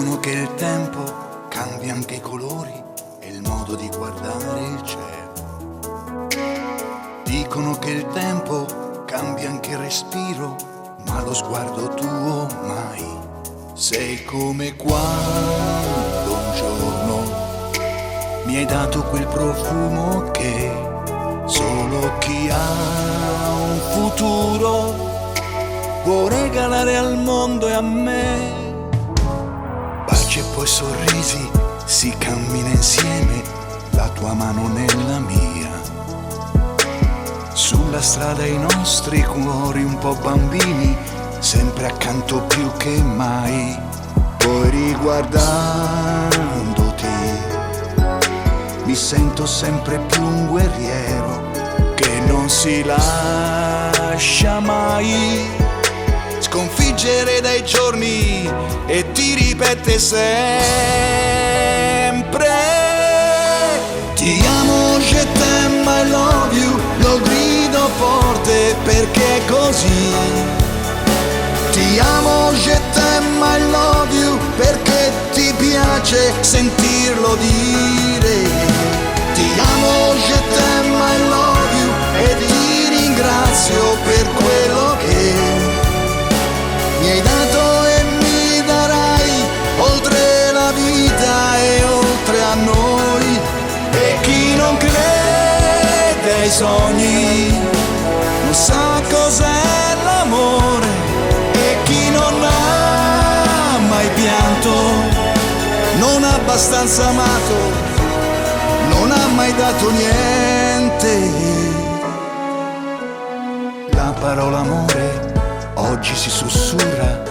Dicono che il tempo cambia anche i colori e il modo di guardare il cielo. Dicono che il tempo cambia anche il respiro, ma lo sguardo tuo mai. Sei come quando un giorno mi hai dato quel profumo che solo chi ha un futuro può regalare al mondo e a me. Baci e poi sorrisi, si cammina insieme, la tua mano nella mia. Sulla strada i nostri cuori un po' bambini, sempre accanto più che mai. Poi riguardandoti mi sento sempre più un guerriero che non si lascia mai sconfiggere dai giorni e ti ripete sempre: ti amo, je t'aime, I love you. Lo grido forte perché è così. Ti amo, je t'aime, I love you, perché ti piace sentirlo dire. Ti amo, je t'aime, I love you, e ti ringrazio per quello che mi hai dato e mi darai, oltre la vita e oltre a noi. E chi non crede ai sogni non sa cos'è l'amore, e chi non ha mai pianto, non ha abbastanza amato, non ha mai dato niente. La parola amore oggi si sussurra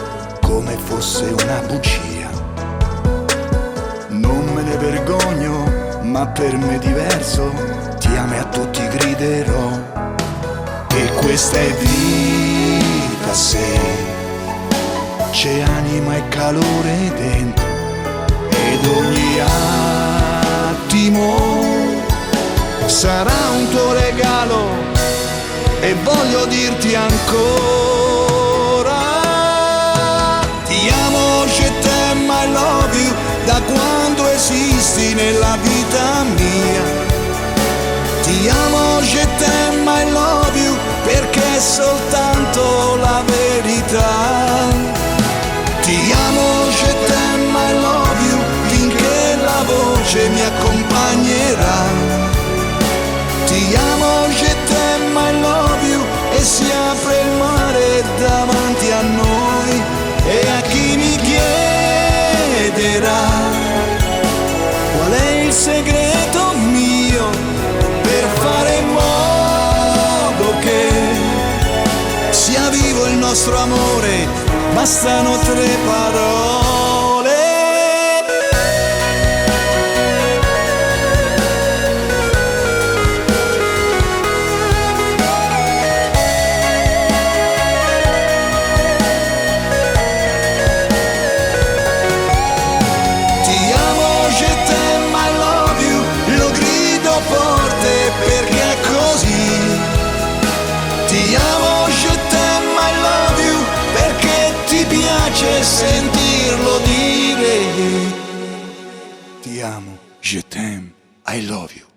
come fosse una bugia. Non me ne vergogno, ma per me è diverso. Ti amo e a tutti griderò. E questa è vita se c'è anima e calore dentro, ed ogni attimo sarà un tuo regalo, e voglio dirti ancora: ti amo, je t'aime, I love you, da quando esisti nella vita mia. Ti amo, je t'aime, I love you, perché è soltanto la verità. Ti amo, je t'aime, I love you, finché la voce mi accompagnerà. Ti amo, je t'aime, I love you, e si apre il mare davanti a noi. E a chi mi chiederà qual è il segreto mio per fare in modo che sia vivo il nostro amore, bastano 3 parole. Perché è così. Ti amo, je t'aime, I love you, perché ti piace sentirlo dire. Ti amo, je t'aime, I love you.